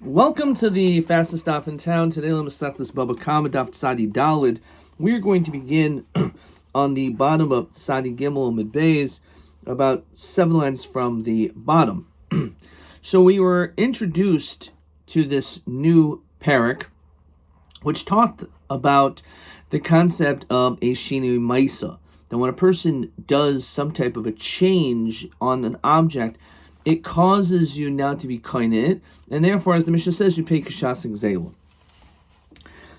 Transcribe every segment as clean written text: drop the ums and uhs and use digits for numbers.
Welcome to the fastest stop in town. Today, let me start this Bava Daf Tzadi Dalid. We're going to begin on the bottom of Tzadi Gimel Mid Beis, about 7 lines from the bottom. So we were introduced to this new parak, which talked about the concept of a Shinui Maisa. That when a person does some type of a change on an object, it causes you now to be kainit, and therefore, as the Mishnah says, you pay kashas and gzela.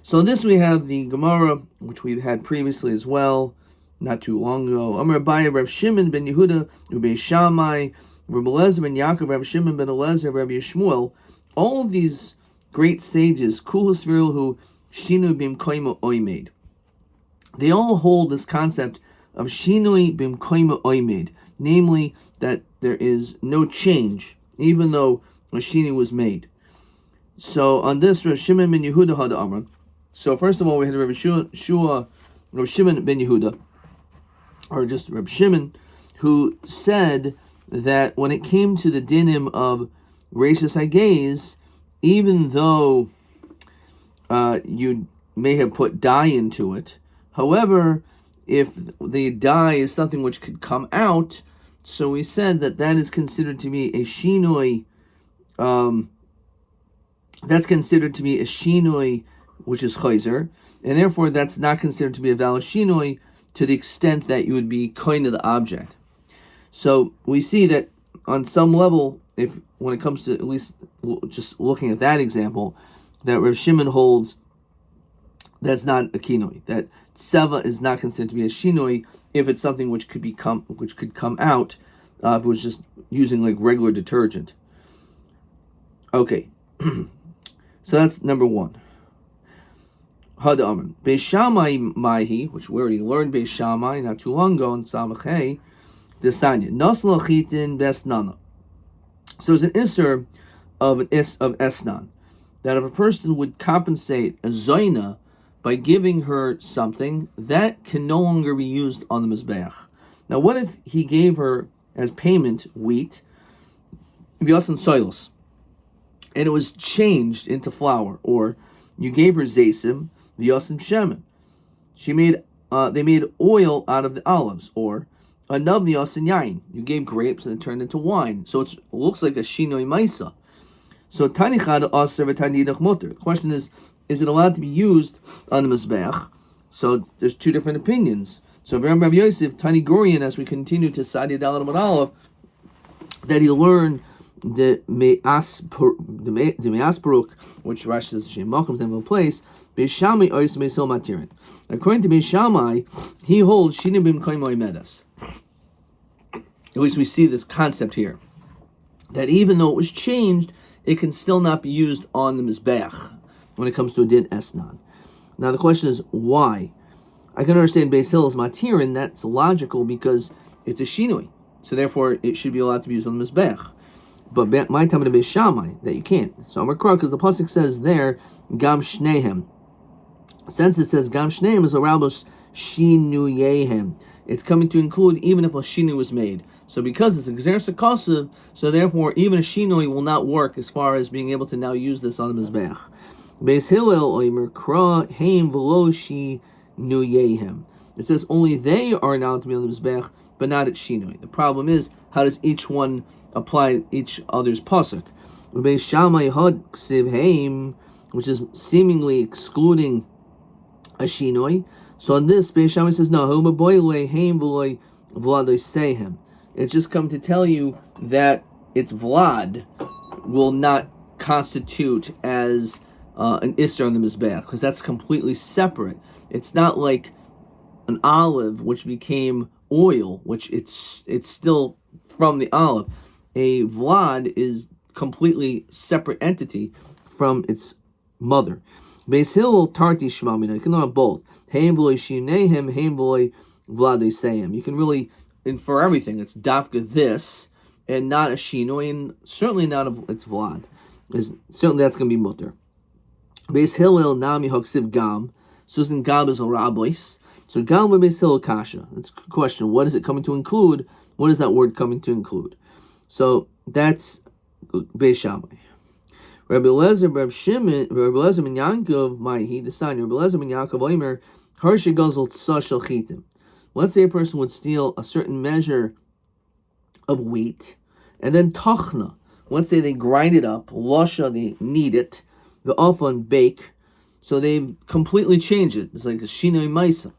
So this we have the Gemara, which we've had previously as well, not too long ago. Amar Rabbi Rav Shimon ben Yehuda, Rabbi Shammai, Rabbi Elazar ben Yaakov, Rav Shimon ben Elazar, Rabbi Yishmuel, all of these great sages, Kulas Viril, who Shinu bim koima oimed, they all hold this concept of Shinui bim koima oimed, namely that there is no change, even though a Shinui was made. So on this, Rav Shimon ben Yehuda had Amar. So first of all, we had Rav Shimon ben Yehuda, or just Rav Shimon, who said that when it came to the dinim of racist gaze, even though you may have put dye into it, however, if the dye is something which could come out, so we said that that is considered to be a shinoi. That's considered to be a shinoi, which is chayzer, and therefore that's not considered to be a valid shinoi to the extent that you would be koine of the object. So we see that on some level, if when it comes to at least just looking at that example, that Rav Shimon holds that's not a kinoi, that seva is not considered to be a shinoi if it's something which could come out if it was just using like regular detergent. Okay, so that's number one. Had Amr Beis Shammai Maihi, which we already learned Beis Shammai not too long ago in Samachay, Desanya Nasla Chitin Besnana. So there's an isser of esnan, that if a person would compensate a zoina by giving her something, that can no longer be used on the mizbeach. Now, what if he gave her as payment wheat, v'yasin soilos, and it was changed into flour, or you gave her zaysim, v'yasin shemen. They made oil out of the olives, or anav v'yasin yain. You gave grapes and it turned into wine. So it looks like a shinoi maisa. So tani chada aser v'tani dach muter. The question is it allowed to be used on the mizbeach? So there's two different opinions. So Rav Yosef, Tani Gorian, as we continue to Sadi Dalet Amud Aleph, that he learned the me'asperuk, which Rashi says Shem Malcolm's name of a place, Beis Shammai ois me'sil matirin. According to Beis Shammai, he holds Shinim bim koimoi medas. At least we see this concept here, that even though it was changed, it can still not be used on the mizbeach when it comes to a din esnan. Now the question is, why? I can understand Beis Hillel's matirin, that's logical because it's a shinui, so therefore it should be allowed to be used on the mizbech. But my time to Beis Shammai, that you can't. So I'm going because the pasuk says there, gam shnehem. Since it says gam shnehem is a rabos shinuyehem, it's coming to include even if a shinui was made. So because it's a gzeres hakasuv, so therefore even a shinui will not work as far as being able to now use this on the mizbech. Beis Hillel oimer kra heim v'lo shinuyehem. It says only they are now to be on the mizbech, but not at shinui. The problem is, how does each one apply each other's pasuk? Beis Shammai had ksiv heim, which is seemingly excluding a shinui. So on this, Beis Shammai says no. Homa boile heim v'loy vladoy sehem. It's just come to tell you that its vlad will not constitute as an isser on the mizbeach, because that's completely separate. It's not like an olive which became oil, which it's still from the olive. A vlad is completely separate entity from its mother. Beis Hillel tarti shmamina. You can learn both. Heim v'loy shinehem, heim v'loy vladoy sehem. You can really infer everything. It's dafka this, and not a shinoi, and certainly not its vlad. Certainly that's going to be mutter. Beis Hillel nami hoksiv gam. So in gam is a rabois. So gam beis Hillel kasha. That's a question. What is it coming to include? What is that word coming to include? So that's Beis Shammai. Rabbi Lezer, Rabbi Shimon, Rabbi Lezer ben Yankov, Maihi, the son, Rabbi Lezer ben Yankov, Omer, Harsha Guzzle Tsa Shel Chitim. Let's say a person would steal a certain measure of wheat, and then Tachna. Let's say they grind it up, Lasha, they knead it, the Afan bake, so they've completely changed it. It's like a Shinoi Maisa.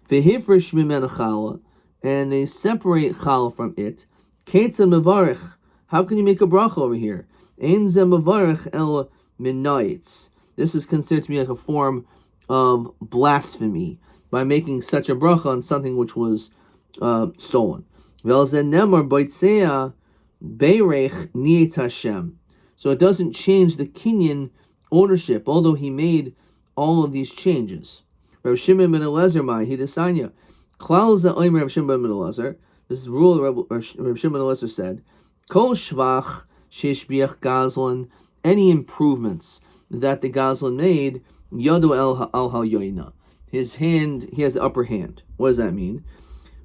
V'hifresh mimena chala, and they separate chala from it. Ketzah mevarich. How can you make a bracha over here? Ein ze mevarich el minayitz. This is considered to be like a form of blasphemy by making such a bracha on something which was stolen. Vel ze nemar baitzea beirech niyet Hashem. So it doesn't change the kinyan ownership, although he made all of these changes. Rabbi Shimon ben Elazar, he desanya. Klal ze oimer Rabbi Shimon ben Elazar. This is rule Rabbi Shimon ben Elazar said. Kol shvach sheshbiach gazlan. Any improvements that the gazlan made, yadu al hayoina. His hand, he has the upper hand. What does that mean?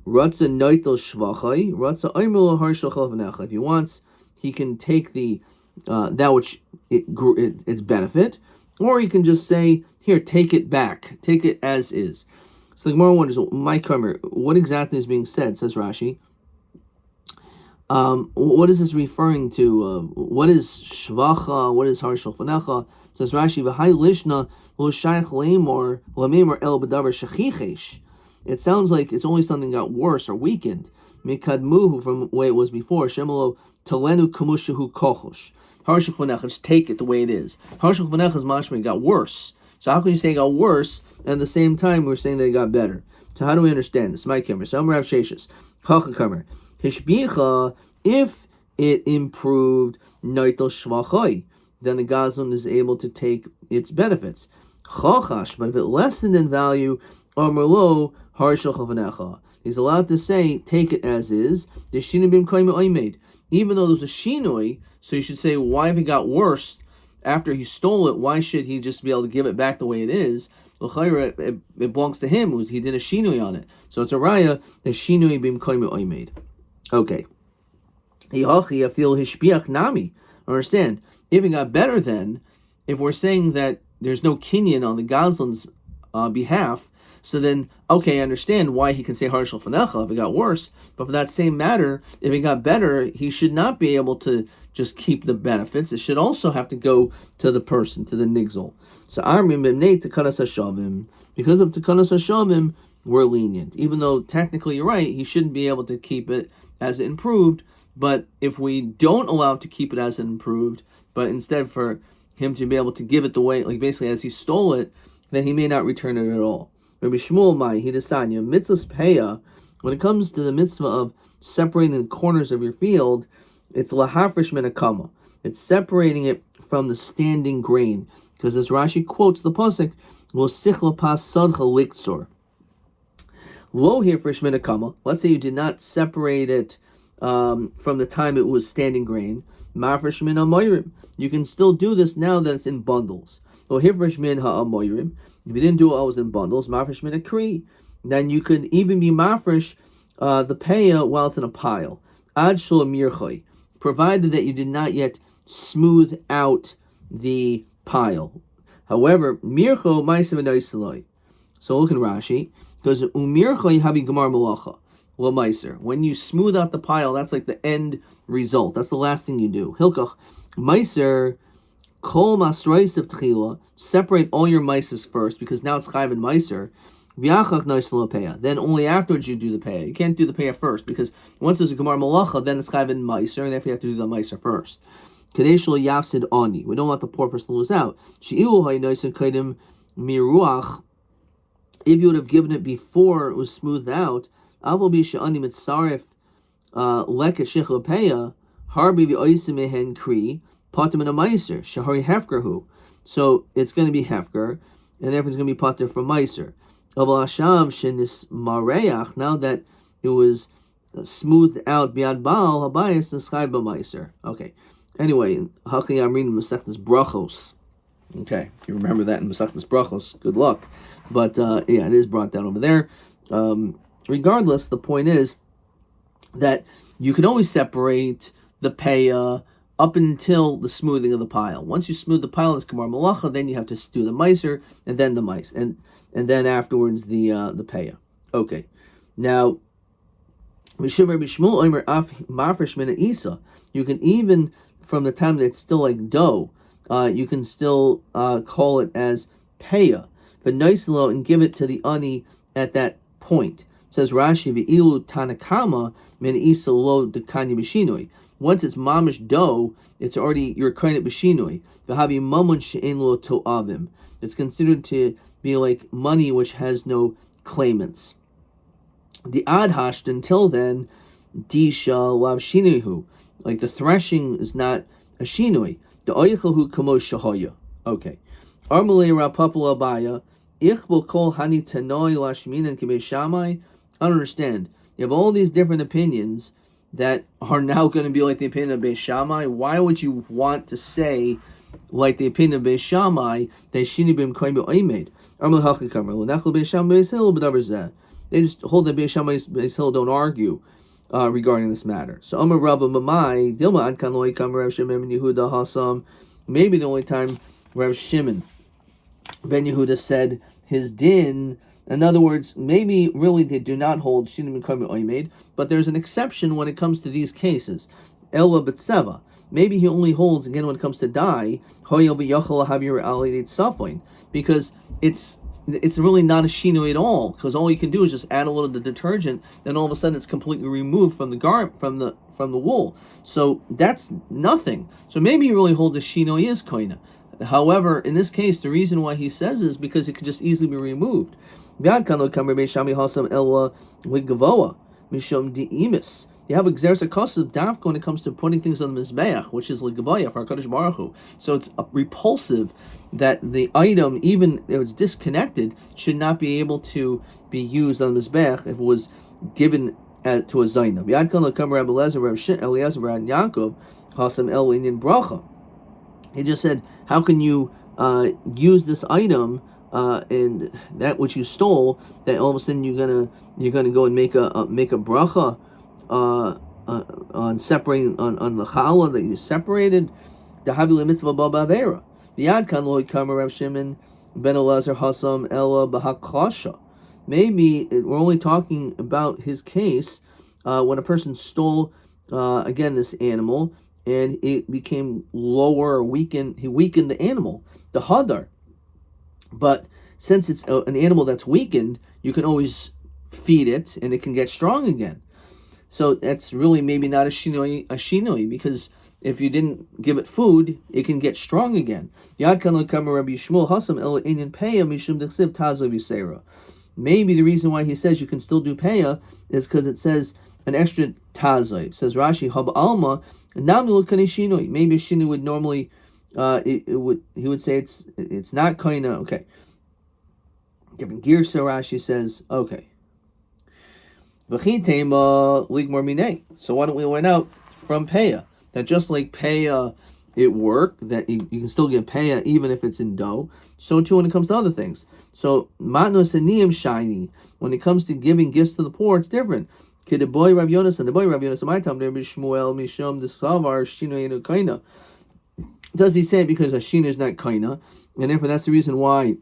Ratza noitel shvachai. Ratza oimer harshal chalvanecha. If he wants, he can take the that which its benefit, or he can just say, here, take it back, take it as is. So the Gemara wonders, my Kamer, what exactly is being said? Says Rashi. What is this referring to? What is shvacha? What is harshal fanecha? Says Rashi, v'hai lishna lo shaykh leimor lamemor el b'davar shachichesh. It sounds like it's only something that got worse or weakened. Mikadmuhu, from the way it was before. Shemalo talenu kamushahu kochosh. Harshal fanecha, just take it the way it is. Harshal fanecha's mashma got worse. So how can you say it got worse, and at the same time we're saying that it got better? So how do we understand this? My Kamer, some Rav Sheshes, Chacham Kamer, Hishbicha, if it improved Noitel Shvachai, then the Gazlan is able to take its benefits. Chachash, but if it lessened in value, Amrlo Harshal Chavanecha, he's allowed to say, take it as is, the Shinui Bim Koyme Oimed, even though there's a Shinui, so you should say, why if it got worse after he stole it, why should he just be able to give it back the way it is? It belongs to him. He did a shinui on it. So it's a raya, the shinui bim koyme oimed. Okay. I feel hishbiach nami. Understand? If it got better then, if we're saying that there's no kinyan on the Gazlan's behalf, so then, okay, I understand why he can say harshal fanecha if it got worse, but for that same matter, if it got better, he should not be able to just keep the benefits. It should also have to go to the person, to the nigzol. So Armim b'mnei tekanas hashavim, because of tekanas hashavim, we're lenient. Even though technically you're right, he shouldn't be able to keep it as it improved, but if we don't allow him to keep it as it improved, but instead for him to be able to give it the way, like basically as he stole it, then he may not return it at all. Rabbi Shmuel Mai, he desanya, mitzvahs peya, when it comes to the mitzvah of separating the corners of your field, it's lahafresh menakama. It's separating it from the standing grain. Because as Rashi quotes the pasuk, lo sichla pas sadcha liktsor. Lo hafresh menakama. Let's say you did not separate it from the time it was standing grain. Mafresh min ha'moyrim. You can still do this now that it's in bundles. Lo hafresh min ha'moyrim. If you didn't do it while it was in bundles, mafresh min akri. Then you could even be mafresh the peya while it's in a pile. Ad shul mirchay, provided that you did not yet smooth out the pile. However, mircho ma'aser v'noiseloi. So look in Rashi, because umircho habi gemar malacha l'maiser. When you smooth out the pile, that's like the end result. That's the last thing you do. Hilkach maiser kol masrois of tchila. Separate all your maises first, because now it's chayv and maiser. V'yachach noisel peya. Then only afterwards you do the peya. You can't do the peya first, because once there's a gemar malacha, then it's chayv and maiser, and therefore you have to do the maiser first. Kadeshul yafsid ani. We don't want the poor person to lose out. She'ilu haynoisen kaidim miruach. If you would have given it before it was smoothed out, avol bi she'ani mitzaref leka shechla peya harbi v'oisim mehen kri patim in a meiser shahari hefkerhu. So it's going to be hefker, and therefore it's going to be pater from meiser. Aval hashav shenis mareach. Now that it was smoothed out biad baal habayis neschayv b'meiser. Okay. Anyway, Hachi I'm reading Masechtas Brachos. Okay, if you remember that in Masechtas Brachos, good luck. But yeah, it is brought down over there. Regardless, the point is that you can always separate the peya up until the smoothing of the pile. Once you smooth the pile, it's Kamar Malacha, then you have to do the Meiser, and then the Mice, and then afterwards the Peya. Okay. Now, you can even, from the time that it's still like dough, you can still call it as Peya, but Naislo, and give it to the ani at that point. It says Rashi, V'ilu Tanakama, Min Isa Lo Dekanya Bishinoi. Once it's mamish dough, it's already, you're kind of bishinoi. V'havi mamun she'en lo to'avim. It's considered to be like money which has no claimants. The adhasht, until then, disha lav shinuhu. Like the threshing is not a shinui. The oichahu kamo shahoya. Okay. Armalei rapapula baya. Ichbul kol hani tanoi lashminan kibei shamai. I don't understand. You have all these different opinions that are now going to be like the opinion of Beis Shammai. Why would you want to say, like the opinion of Beis Shammai, that Shini bim koim be'oimed? They just hold that Beis Shammai Beis Hillel don't argue regarding this matter. So Amar Rabba Mamai Dilma Adkan Loi Kam Rav Shimon ben Yehuda Hasam. Maybe the only time Rav Shimon ben Yehuda said his din. In other words, maybe really they do not hold Shinim and Koim Oimed, but there's an exception when it comes to these cases. Ella B'Tseva. Maybe he only holds, again, when it comes to dye, because it's really not a Shinui at all, because all you can do is just add a little of the detergent, then all of a sudden it's completely removed from the from the wool. So that's nothing. So maybe he really holds the Shinui is Koina. However, in this case, the reason why he says is because it could just easily be removed. You have exersa kosav dafka when it comes to putting things on the mizbeach, which is ligavoya for HaKadosh Baruch Hu. So it's repulsive that the item, even if it's disconnected, should not be able to be used on the mizbeach if it was given to a zainav. He just said, how can you use this item and that which you stole, that all of a sudden you're gonna go and make a bracha on separating on the challah that you separated. The havila mitzvah ba'avera. V'yad kan lo yikam Rav Shimon ben Elazar Hasam ela b'haklasha. Maybe we're only talking about his case when a person stole again this animal and it became lower or weakened. He weakened the animal, the hadar. But since it's an animal that's weakened, you can always feed it and it can get strong again. So that's really maybe not a shinoi, because if you didn't give it food, it can get strong again. Maybe the reason why he says you can still do peya is because it says an extra tazoi. It says Rashi hab alma namnu shinoi. Maybe a shinoi would normally he would say it's not koina. Okay. Different gear, so Rashi says, okay. So why don't we learn out from Peya that just like Peya it worked, that you can still get Peya even if it's in dough, so too when it comes to other things. So matnos aniyim shiny, when it comes to giving gifts to the poor, it's different. The boy Rabbi Yonas, my time there Shmuel Mishum the Savar Shinoyenu Kaina. Does he say it because Hashina is not kaina, and therefore that's the reason why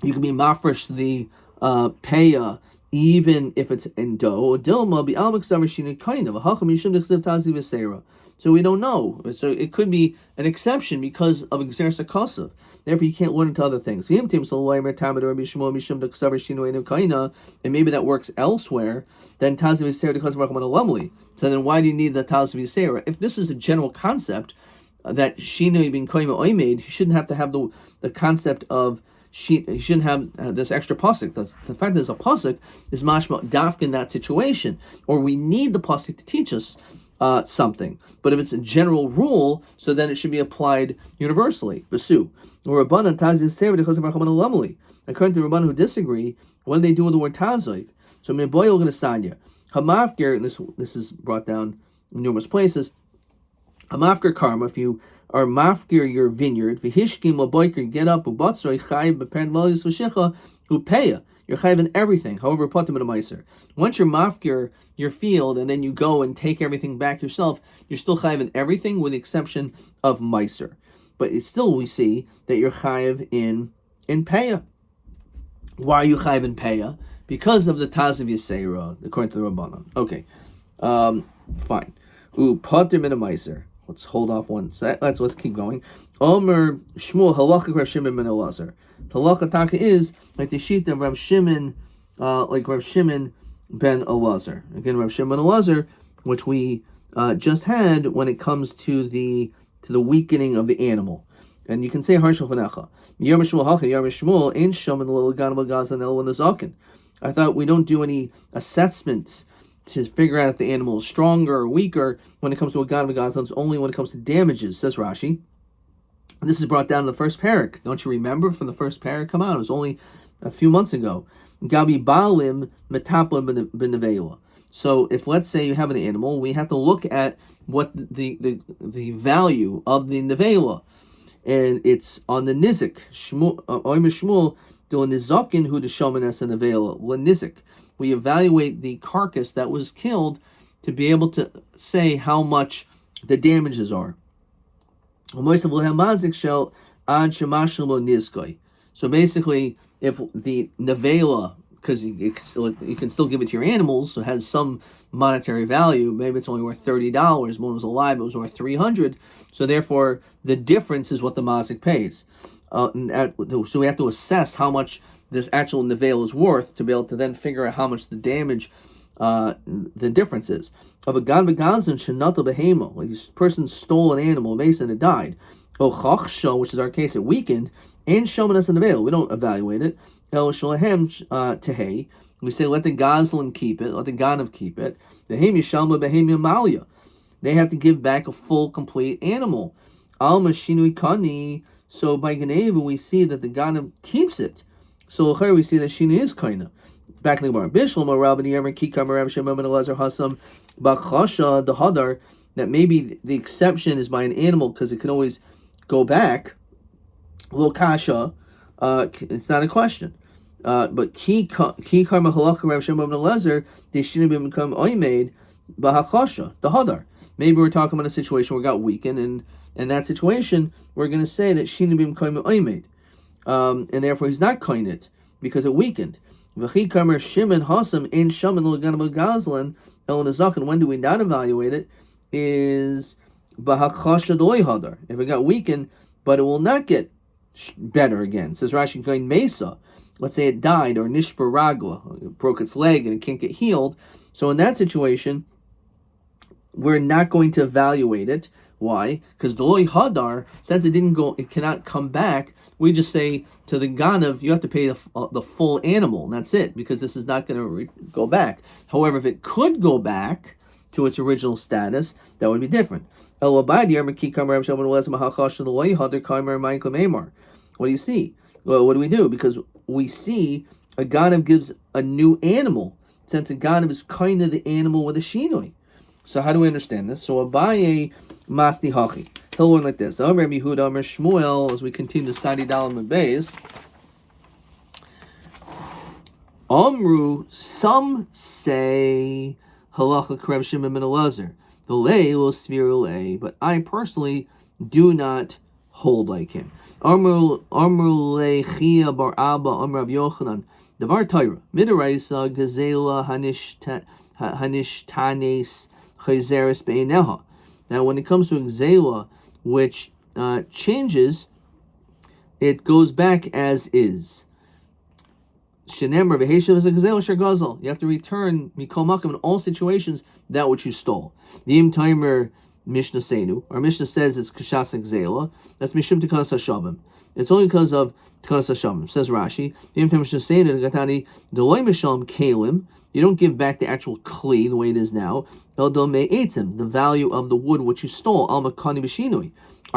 you can be mafresh the peya even if it's in dough? Dilma be almik savar shina kaina v'hacham yishim dechsev tazi v'seira. So we don't know. So it could be an exception because of exersa kosav. Therefore, you can't learn into other things. And maybe that works elsewhere. Then tazi v'seira because of rachman alamli. So then why do you need the tazi v'seira? If this is a general concept that shinui bin koima oimed, he shouldn't have to have the concept of he shouldn't have this extra pasuk. The fact that there's a pasuk is mashma dafka in that situation, or we need the pasuk to teach us something. But if it's a general rule, so then it should be applied universally. Basu or Rabbanan tazis sever because of rachman alamli. According to Rabbanan who disagree, what do they do with the word tazoiv? So meboyel going to sanya hamafger. This is brought down in numerous places. A mafker karma, if you are mafker your vineyard, v'hishkim l'boiker, get up, u'batzroi chayv b'peren malis v'shecha, u'peya. you're chayiv in everything. However, patim in a meiser. Once you're mafkir your field and then you go and take everything back yourself, you're still chayiv in everything with the exception of meiser. But it's still, we see that you're chayiv in peah. Why are you chayiv in peah? Because of the Taz of Yisera, according to the Rabbanan. Okay, fine. Patim in a meiser. Let's hold off one sec. Let's keep going. Omer Shmuel halacha Rav Shimon ben Elazar. Halacha taka is like the sheet of Rav Shimon, like Rav Shimon ben Elazar. Again, Rav Shimon ben Elazar, which we just had when it comes to the weakening of the animal. And you can say Harshal Fanecha. Yom Shmuel hacha Yom Shmuel ain't shaman l'legan v'gazan el v'nazakin. I thought we don't do any assessments to figure out if the animal is stronger or weaker when it comes to a gan v'gazan. It's only when it comes to damages, says Rashi. And this is brought down in the first parak. Don't you remember from the first parak? Come on, it was only a few months ago. Gabi balim metapla b'nevela. So if, let's say, you have an animal, we have to look at what the value of the nevela, and it's on the nizik. Shmuel doing nizakin who the shomanes and nevela nizik. We evaluate the carcass that was killed to be able to say how much the damages are. So basically, if the nevela, because you can still give it to your animals, so it has some monetary value. Maybe it's only worth $30. One was alive; it was worth $300. So therefore, the difference is what the mazik pays. So we have to assess how much this actual nevela is worth to be able to then figure out how much the damage, the difference is. Of a gan v'gazan shenatal behemo, like this person stole an animal, mason, it died. Ochachsha, which is our case, it weakened, and shomanas and nevela. We don't evaluate it. El shalahem tehei. We say let the gazlan keep it, let the ganav keep it. The hem yishalma behem yamalia. They have to give back a full, complete animal. Alma shinui kani. So by Geneva, we see that the ganav keeps it. So here we see that Shina is kaina. Back in the Gemara, Bishlam Rabbi Yemer Kikam Rav Shimon ben Elazar Hasam Bachasha the Hadar, that maybe the exception is by an animal because it can always go back. Lo kasha, it's not a question. But Kikar Mahalacha Rav Shimon ben Elazar, they shouldn't have become oimed Bahachasha the Hadar. Maybe we're talking about a situation where it got weakened, and in that situation, we're going to say that Shina become oimed. And therefore he's not koinit because it weakened. When do we not evaluate it? Is if it got weakened, but it will not get better again. It says Rashi going mesa. Let's say it died, or nishbar ragla, it broke its leg and it can't get healed. So in that situation, we're not going to evaluate it. Why? Because Doloi Hadar, since it didn't go, it cannot come back. We just say to the Ganav, you have to pay the full animal, and that's it, because this is not going to go back. However, if it could go back to its original status, that would be different. What do you see? Well, what do we do? Because we see a Ganav gives a new animal, since a Ganav is kind of the animal with a shinoi. So how do we understand this? So Abaye Masni Hachi. He'll learn like this. Amr Yehuda Amr Shmuel, as we continue to study Dalam and Beis. Amru, some say Halacha Rav Shimon ben Elazar. The lay will sphere lay, but I personally do not hold like him. Amru lechia bar Abba Amr Rav Yochanan. Davar Torah Midaraisa Gazela Hanishtanes. Now, when it comes to Gzela, which changes, it goes back as is. You have to return mikol makom in all situations that which you stole. V'im timer Mishnah Seinu. Our Mishnah says it's kashas Gzela. That's mishum tekanas hashavim. It's only because of tekanas hashavim. Says Rashi. V'im timer Mishnah Seinu gatani deloi misham kalim. You don't give back the actual kli the way it is now. The value of the wood which you stole. Our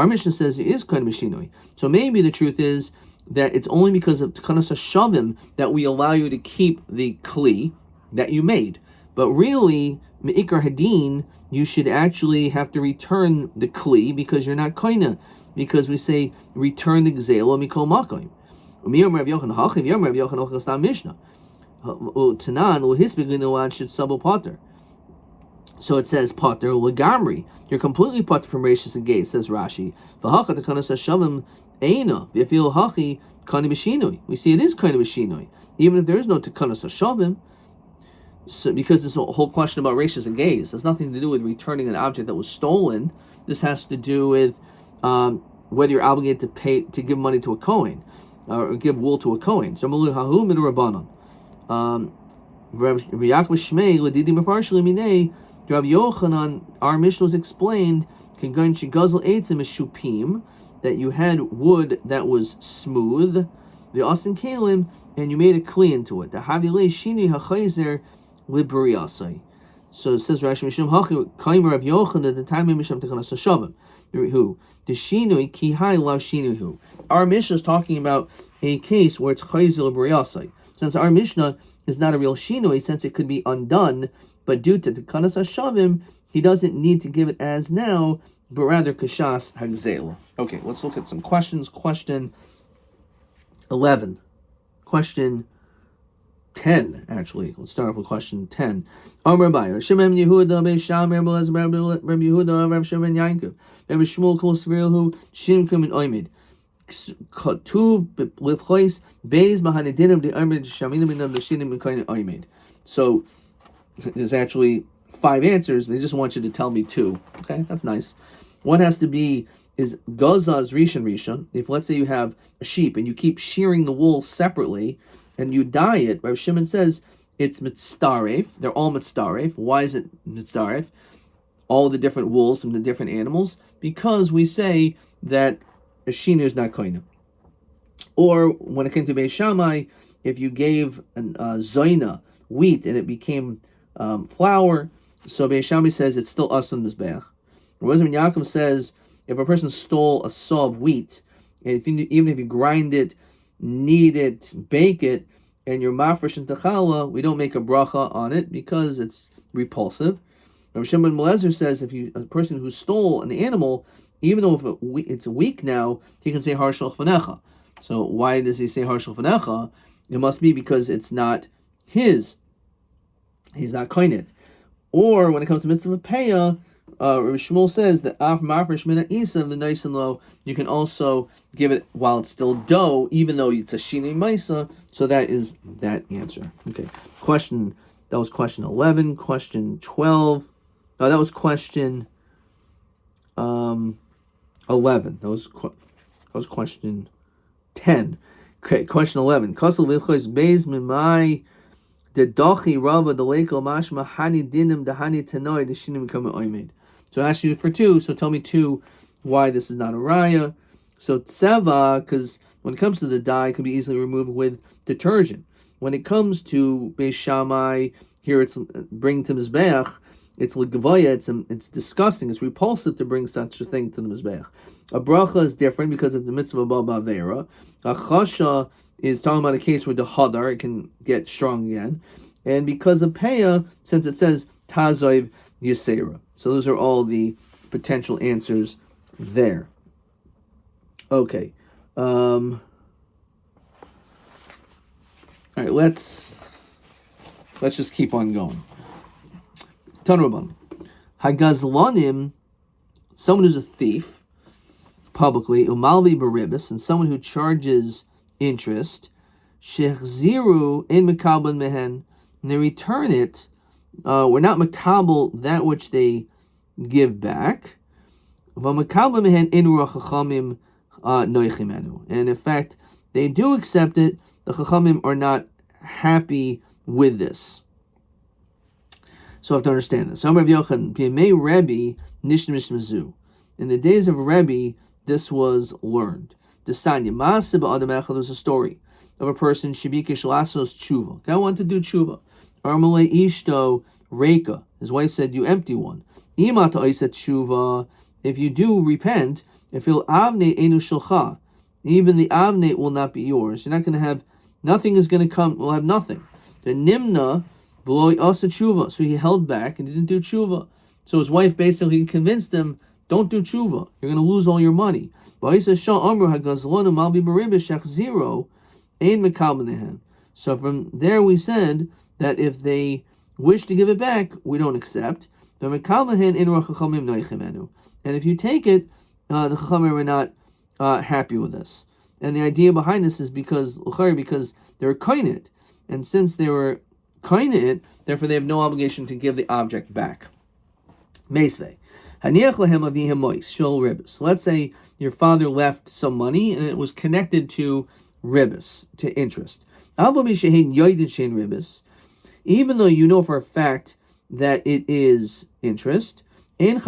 Mishnah says it is kani b'shinoi. So maybe the truth is that it's only because of tekanas hashavim that we allow you to keep the kli that you made. But really, me'ikar hadin, you should actually have to return the kli because you're not koina. Because we say return the gzela mikol makoim. Tanan uhisbig should sub potter. So it says potter legamri. You're completely potter from rachis and gaze, says Rashi. V'hacha tekanas hashavim eina b'yafil hachi kani b'shinoi. We see it is kind of a shinoi, even if there is no tekanas hashavim. So, because this whole question about rachis and gaze has nothing to do with returning an object that was stolen. This has to do with whether you're obligated to give money to a kohen or give wool to a kohen. So hahu min rabbanon. Rabbi Yochanan, our Mishnah was explained that you had wood that was smooth, the Austin Kalim, and you made a kli into it. The Havile Shini HaChayzer Libriasai. So it says Rashi Mishum Hachi Kaimer Rabbi Yochanan at the time of Mishum Tekanas Hashavim. Who? The Shinui Ki Hai Lav Shinuhu. Our Mishnah is talking about a case where it's Chayzer Libriasai. Since our Mishnah is not a real Shinui, since it could be undone, but due to Tekanas Hashavim, he doesn't need to give it as now, but rather Kashas Hagzela. Okay, let's look at some questions. Question 11. Question 10, actually. Let's start off with question 10. Rabbi Yehuda, Rabbi Yehuda, Rav Shimon Yankov, Rabbi Shmuel Kol Svirhu, Shimkum and Oimid. Katuv Livchois, Beis Mahanidinim, the Oimid, Shaminim, the Shinim, and Kain Oimid. So, there's actually 5 answers, but they just want you to tell me 2. Okay, that's nice. One has to be, is Gazaz Rishon. If let's say you have a sheep and you keep shearing the wool separately and you dye it, Rav Shimon says it's mitzaref. They're all mitzaref. Why is it mitzaref? All the different wools from the different animals? Because we say that a shina is not koina. Or when it came to Beis Shammai, if you gave a zoina, wheat, and it became flour, so Beis Shammai says it's still asun mizbeach. Rabbi Yaakov says if a person stole a saw of wheat, and even if you grind it, knead it, bake it, and you're mafresh and challah, we don't make a bracha on it because it's repulsive. Rabbi Shimon ben Eliezer says if a person who stole an animal, even though if it's weak now, he can say har shel fanecha. So why does he say har shel fanecha? It must be because it's not his. He's not kohen it. Or when it comes to mitzvah peah, Rabbi Shmuel says that af mafresh mina isa the nice and low, you can also give it while it's still dough, even though it's a shini maisa. So that is that answer. Okay. That was question 11. Question 12. No, that was question 11. That was question 10. Okay, question 11. Kasel v'chos beis mimai the dochi rava the lekel mashma hani dinim the hani tenoi the shinim come oimed. So I asked you for 2. So tell me 2 why this is not a raya. So tseva, because when it comes to the dye, it can be easily removed with detergent. When it comes to Beis Shammai, here it's bring to mizbeach. It's legavoya. It's disgusting. It's repulsive to bring such a thing to the mizbeach. A bracha is different because it's the mitzvah baba avera. A chasha is talking about a case where the hadar, it can get strong again, and because of peah, since it says tazoiv yisera. So those are all the potential answers there. Okay. All right, let's just keep on going. Tanraban. Hagazlanim, someone who's a thief, publicly, umalvi baribis, and someone who charges interest, shechziru in mekabel mehen, and they return it, we're not mekabel that which they give back, and in fact, they do accept it. The chachamim are not happy with this. So I have to understand this. In the days of Rabbi, this was learned. There's a story of a person, Shibikesh Lasos Tshuva. Guy wanted to do Tshuva. Armale Ishto Reika. His wife said, you empty one. Imata Oiset Tshuva. If you do repent, if il avne enu shulcha, even the avne will not be yours. You're not going to have, nothing is going to come, we'll have nothing. The nimna v'lo asa tshuva. So he held back and didn't do tshuva. So his wife basically convinced him, don't do tshuva. You're going to lose all your money. So from there we said that if they wish to give it back, we don't accept. And if you take it, the Chachamim are not happy with this. And the idea behind this is because they were koine it. And since they were koine it, therefore they have no obligation to give the object back. Meisvei. Let's say your father left some money and it was connected to ribis, to interest. Even though you know for a fact that it is interest, you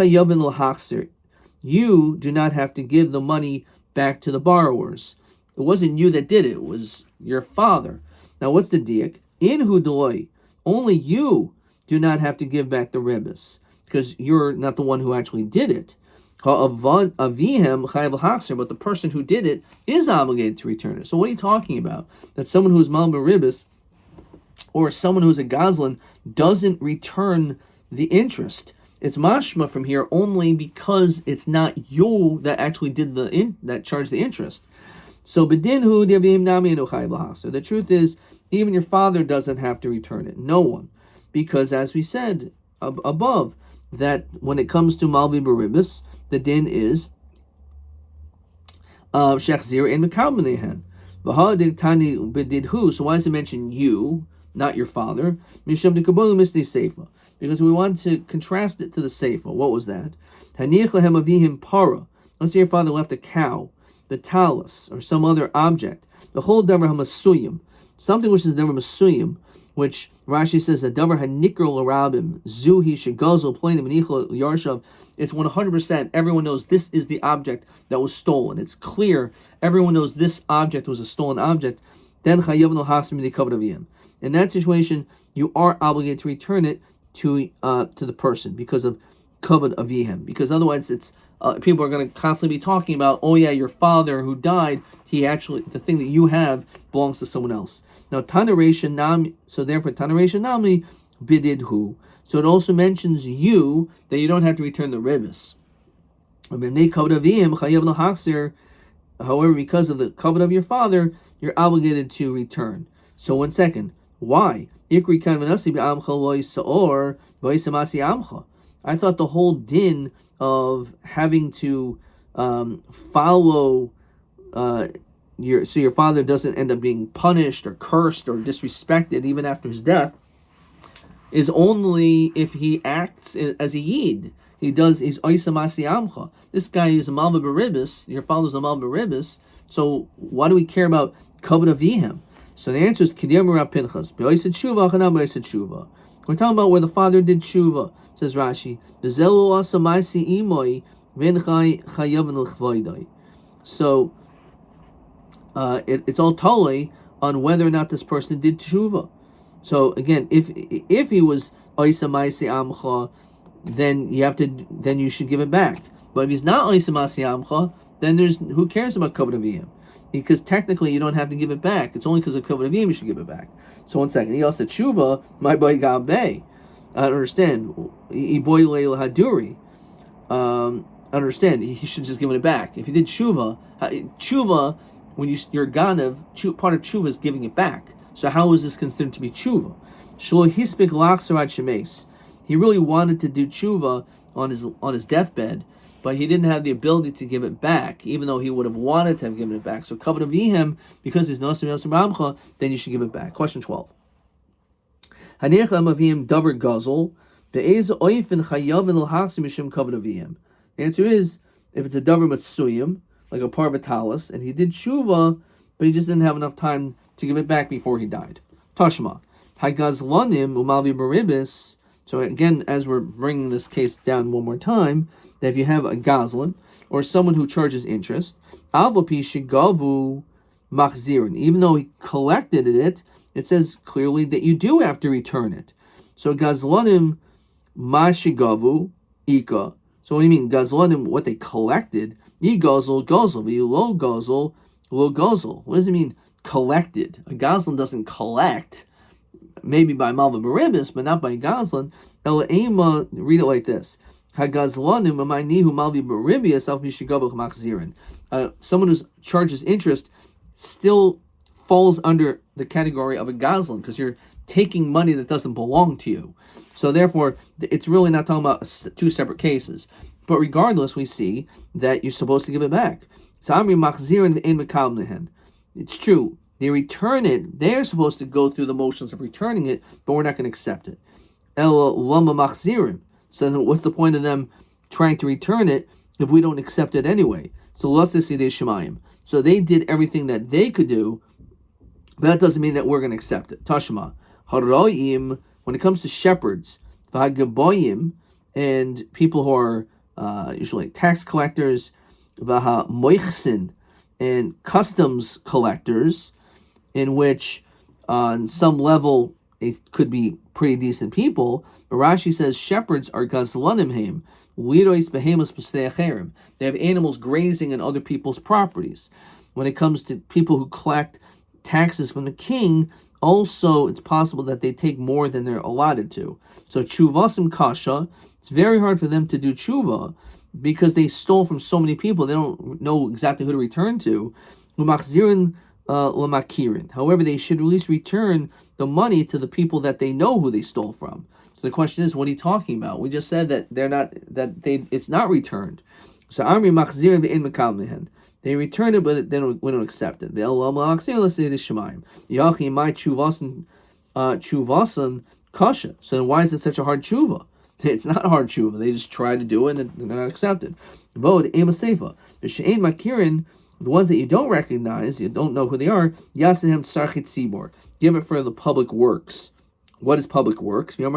do not have to give the money back to the borrowers. It wasn't you that did it, it was your father. Now what's the diak? In hudoi, only you do not have to give back the ribis, because you're not the one who actually did it. But the person who did it is obligated to return it. So what are you talking about? That someone who is malba ribis or someone who's a gazlan doesn't return the interest. It's mashma from here only because it's not you that actually did that charged the interest. So the truth is, even your father doesn't have to return it. No one. Because as we said above, that when it comes to malvi baribis, the din is shechzir and mekabmenehen. So why does it mention you, not your father? Because we want to contrast it to the seifa. What was that? Let's say your father left a cow, the talus, or some other object. The whole davar hamasuyim, something which is davar masuyim, which Rashi says that davar hanikr l'rabim zuhi shegazel pleinim anichol yarshav. It's 100%. Everyone knows this is the object that was stolen. It's clear. Everyone knows this object was a stolen object. Then chayavnu hasmi nikavdaviyim. In that situation, you are obligated to return it to the person because of kavod avihem. Because otherwise, it's people are going to constantly be talking about, oh yeah, your father who died, the thing that you have belongs to someone else. Now tanaresha nami, so therefore tanaresha nami bididhu. So it also mentions you, that you don't have to return the ribis. However, because of the kavod of your father, you're obligated to return. So 1 second. Why? I thought the whole din of having to follow your father doesn't end up being punished or cursed or disrespected even after his death is only if he acts as a yid. He's oisamasi amcha. This guy is a malva beribis. Your father's a malva beribis. So why do we care about kavod avihem? So the answer is Kidiyam Rav Pinchas. B'oised tshuva, chanam b'oised tshuva. We're talking about where the father did tshuva. Says Rashi, the zelu asamaisi imoi v'enchai chayav l'chvoidai. So it's all totally on whether or not this person did tshuva. So again, if he was oisamaisi amcha, then you should give it back. But if he's not oisamaisi amcha, then who cares about kavod aviyim? Because technically you don't have to give it back. It's only because of kavod aviyim you should give it back. So 1 second. He also tshuva, my boy gabe. I don't understand. Iboy leil haduri. I understand. He should just give it back. If he did tshuva, when you're ganav, part of tshuva is giving it back. So how is this considered to be tshuva? Shlo hispik lachsarat shemes. He really wanted to do tshuva on his deathbed, but he didn't have the ability to give it back, even though he would have wanted to have given it back. So kavod avihem, because he's nosim yosim ramcha, then you should give it back. Question 12. Hanecham avim davar gazel be'ez oifen chayavin l'hachsim mishum kavod avim. The answer is, if it's a davar matsuyim, like a parvatalis, and he did tshuva, but he just didn't have enough time to give it back before he died. Tashma. Hagazlanim umalvi baribis. So again, as we're bringing this case down one more time, that if you have a gazlan, or someone who charges interest, alvapi shigavu machzirin, even though he collected it, it says clearly that you do have to return it. So gazlanim mashigavu ika. So what do you mean? Gazlanim, what they collected, yi gazel, gazel, lo gazel, lo gazel. What does it mean, collected? A gazlan doesn't collect, maybe by malva baribis, but not by gazlan. Ela ema, read it like this. Hagazlanim amaynihu malvi baribias al mishigavu machzirin. Someone who charges interest still falls under the category of a gazlan because you're taking money that doesn't belong to you. So therefore, it's really not talking about two separate cases. But regardless, we see that you're supposed to give it back. It's true. They return it. They're supposed to go through the motions of returning it, but we're not going to accept it. So then what's the point of them trying to return it if we don't accept it anyway? So they did everything that they could do, but that doesn't mean that we're going to accept it. Tashma. When it comes to shepherds, and people who are usually tax collectors, and customs collectors, in which on some level it could be pretty decent people. But Rashi says shepherds are gazlanim heim, lirois behemus b'stei acherim. They have animals grazing in other people's properties. When it comes to people who collect taxes from the king, also it's possible that they take more than they're allotted to. So tshuvasim kasha, it's very hard for them to do tshuva because they stole from so many people. They don't know exactly who to return to. However, they should at least return the money to the people that they know who they stole from. So the question is, what are you talking about? We just said that it's not returned. So Amri machzirin ve'in mekalmehen. They return it, but then we don't accept it. Let's say the Shemaim. Yachi my chuvasan kasha. So then why is it such a hard tshuva? It's not a hard tshuva. They just try to do it and they're not accepted. Vod ema seifa. The she'ein makirin, the ones that you don't recognize, you don't know who they are. Yasehem tsarchit tzibor. Give it for the public works. What is public works? You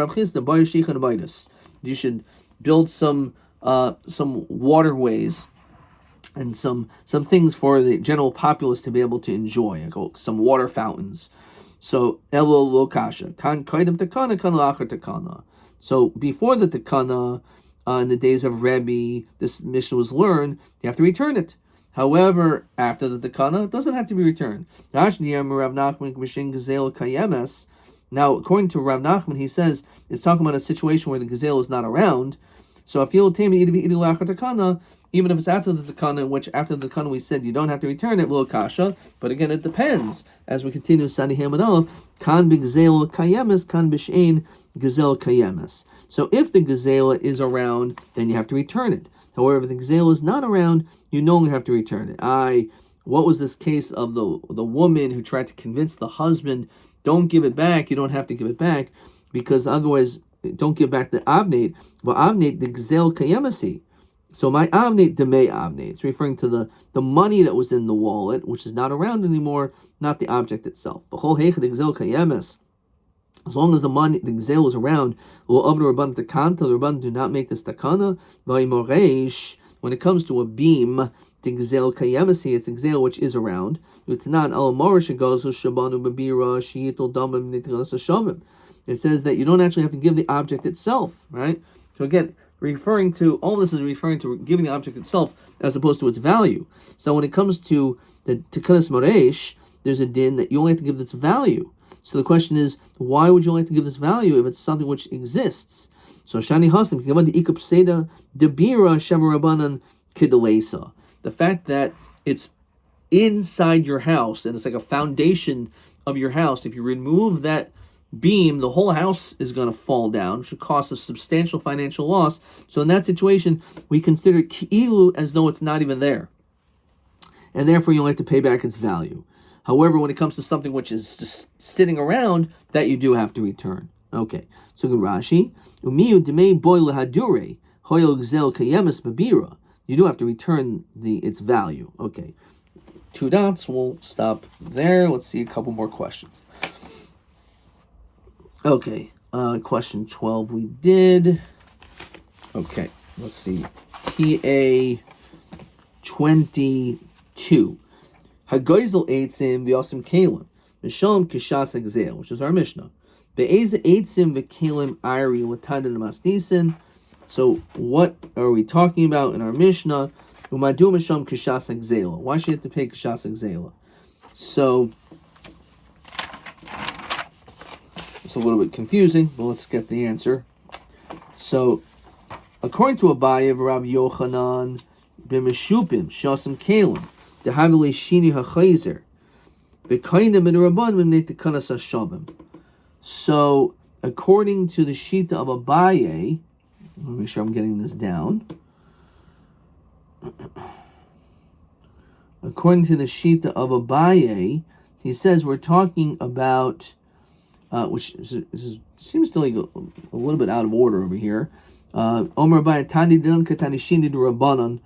should build some waterways and some things for the general populace to be able to enjoy, like some water fountains. So elo lo kasha kan kaidem takana kan lachar takana. So before the takana, in the days of Rabbi, this mission was learned. You have to return it. However, after the takana, it doesn't have to be returned. Now, according to Rav Nachman, he says it's talking about a situation where the gazelle is not around. So if you'll tame takana, even if it's after the takana, in which after the takana we said you don't have to return it, lo kasha. But again, it depends. As we continue Sadi Hamad Aleph, kan b'gazelle kayemes, kan b'shein gazelle kayemes. So if the gazelle is around, then you have to return it. However, if the gazelle is not around, you no longer have to return it. What was this case of the woman who tried to convince the husband, don't give it back, you don't have to give it back, because otherwise, don't give back the avnate. But avnate, the gazelle kayemasi. So my avnate, demei avnate. It's referring to the money that was in the wallet, which is not around anymore, not the object itself. The whole heicha, the gazelle kayemes. As long as the gazelle is around, the Rabban do not make this takana. When it comes to a beam, the gazelle kayemasi, it's a gazelle which is around. It says that you don't actually have to give the object itself, right? So again, all this is referring to giving the object itself as opposed to its value. So when it comes to the tekanas moresh, there's a din that you only have to give its value. So the question is, why would you like to give this value if it's something which exists? So Shani Haslam, the fact that it's inside your house and it's like a foundation of your house, if you remove that beam, the whole house is going to fall down, should cause a substantial financial loss. So in that situation, we consider ki'ilu as though it's not even there. And therefore you only have to pay back its value. However, when it comes to something which is just sitting around, that you do have to return. Okay, so good Rashi. You do have to return its value. Okay, 2 dots. We'll stop there. Let's see a couple more questions. Okay, question 12 we did. Okay, let's see. TA 22. Hagoizel eitzim v'yosim kalim misham kishas hagzel, which is our Mishnah. Be'eze eitzim v'kalim ari l'tadan masnisin. So what are we talking about in our Mishnah? Umadu misham kishas hagzel. Why should you have to pay kishas hagzel? So it's a little bit confusing, but let's get the answer. So according to Abaye of Rabbi Yochanan b'meshupim shasim kalim. The Havili Shini HaChayzer. So, according to the Shita of Abaye, let me make sure I'm getting this down. According to the Shita of Abaye, he says we're talking about, seems to like a little bit out of order over here. Omer Abaye Tani Dilan Katani Shini Du Rabbanan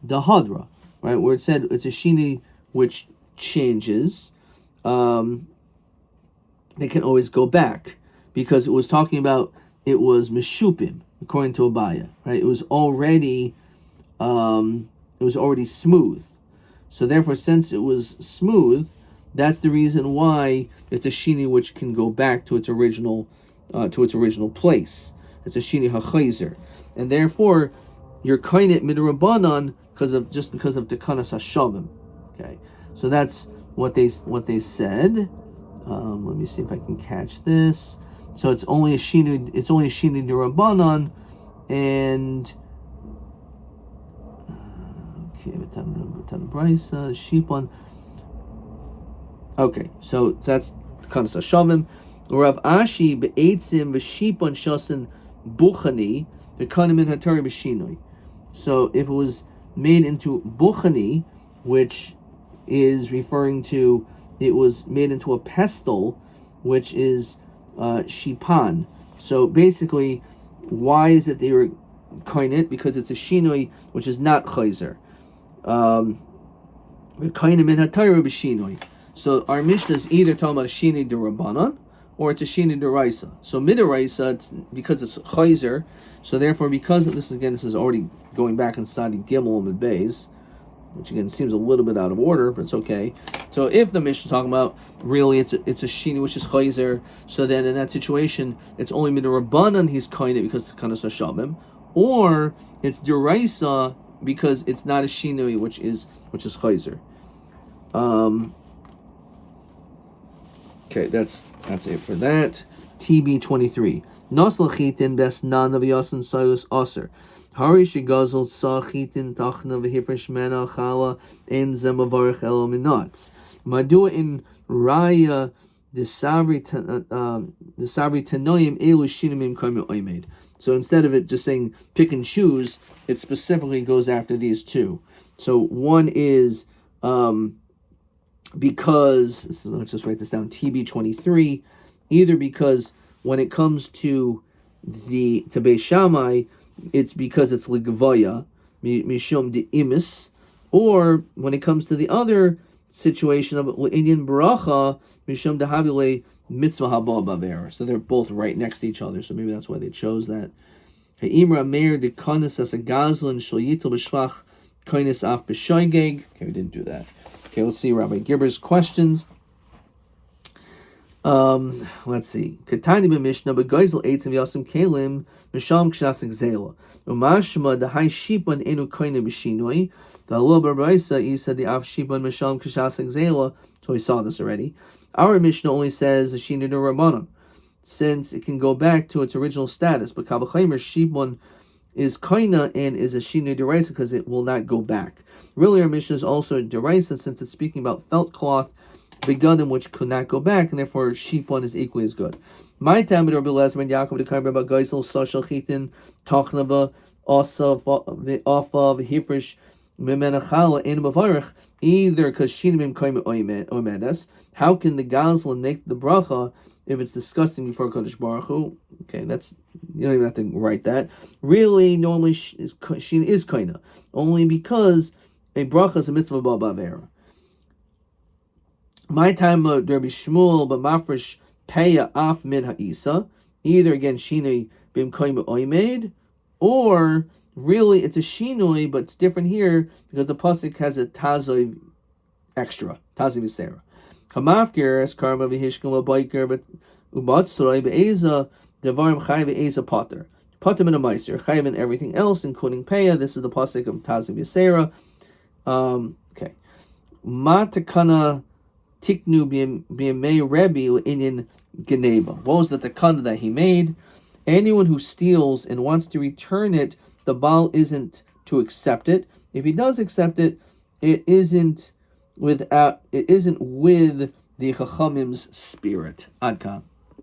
Dahadra, right? Where it said it's a Shini which changes. They can always go back because it was talking about it was Meshupim, according to Abaya, right? It was already smooth. So therefore, since it was smooth, that's the reason why it's a shini which can go back to its original place. It's a shini hachayzer, and therefore you're kainet midrabanan because of tekanas hashavim. Okay, so that's what they said. Let me see if I can catch this. So it's only a shini derabanan, and okay, so that's kanas hashavim. Rav Ashi be'etzim v'shipon shasin buchani v'kanim in hatari b'shinoi. So if it was made into buchani, which is referring to it was made into a pestle, which is shipan. So basically, why is it they were kainet? Because it's a shinoi which is not chayzer. Kainim in hatayra b'shinoi. So our Mishnah is either talking about a shini derabanan or it's a shini deraisa. So midaraisa, it's because it's chayzer. So therefore, because of this is already going back in Sadi Gimel and Beis, which again seems a little bit out of order, but it's okay. So if the Mishnah is talking about really it's a shini which is chayzer, so then in that situation it's only midarabanan he's kainet because it's kanas hashavim, or it's deraisa because it's not a shini which is chayzer. Okay, that's it for that. TB 23. Nasl chitin best nan of yasin silus aser. Hari shigazol sa chitin tachna v'hifresh mena chala en zemavarich el minats. Madua in raya desavri tanoim elu shinimim kaimim oimed. So instead of it just saying pick and choose, it specifically goes after these two. So one is because, let's just write this down, TB 23, either because when it comes to Beis Shammai, it's because it's ligvaya, mishum de imis, or when it comes to the other situation of Indian bracha, mishum de havile mitzvah haba bavera. So they're both right next to each other. So maybe that's why they chose that. Imra meir de kanis as a gazlan shal yitel b'shvach kanis af b'shoigeg. Okay, we didn't do that. Okay, let's see Rabbi Gibber's questions. Let's see. Katani b'mishnah b'geisel eitzim yasim kelim misham kshas gzela. Umashma the high shipan enu koine b'shinoi. The lo b'raisa isa the af shipan misham kshas gzela. So we saw this already. Our mishnah only says a shina de rabbanon, since it can go back to its original status. But kavachaymer shipan is koina and is a shina deraisa because it will not go back. Really, our mishnah is also a deraisa since it's speaking about felt cloth begadim which could not go back, and therefore shipon is equally as good. My time with Rabbi Elazar ben Yaakov the Kaim Rabbi Geisel Sashal Chitin Tachnava Asav Afav Hifresh Mimenachala in Mavarich, either because Shinimim Kaim Omedes. How can the Gazlan make the bracha if it's disgusting before Kodesh Baruch Hu? Okay, that's, you don't even have to write that. Really, normally Shin is kaina, only because a bracha is a mitzvah ba'avera. My time of Rabbi Shmuel b'mafresh peya af min ha'isa, either again shinui b'im kaima oimed, or really it's a shinui, but it's different here because the pasuk has a tazoi extra, tazoi v'sera. Hamafger es karma v'hishkum v'bayker but ubatzroi be'eza devarim chay v'eza potter. Potter min a meiser, chayiv in everything else, including peya. This is the pasuk of tazoi v'sera. Okay. Matakana tiknu b'yemei Rabbi in geneva. What was the takana that he made? Anyone who steals and wants to return it, the Baal isn't to accept it. If he does accept it, it isn't with the the Chachamim's spirit. Adka.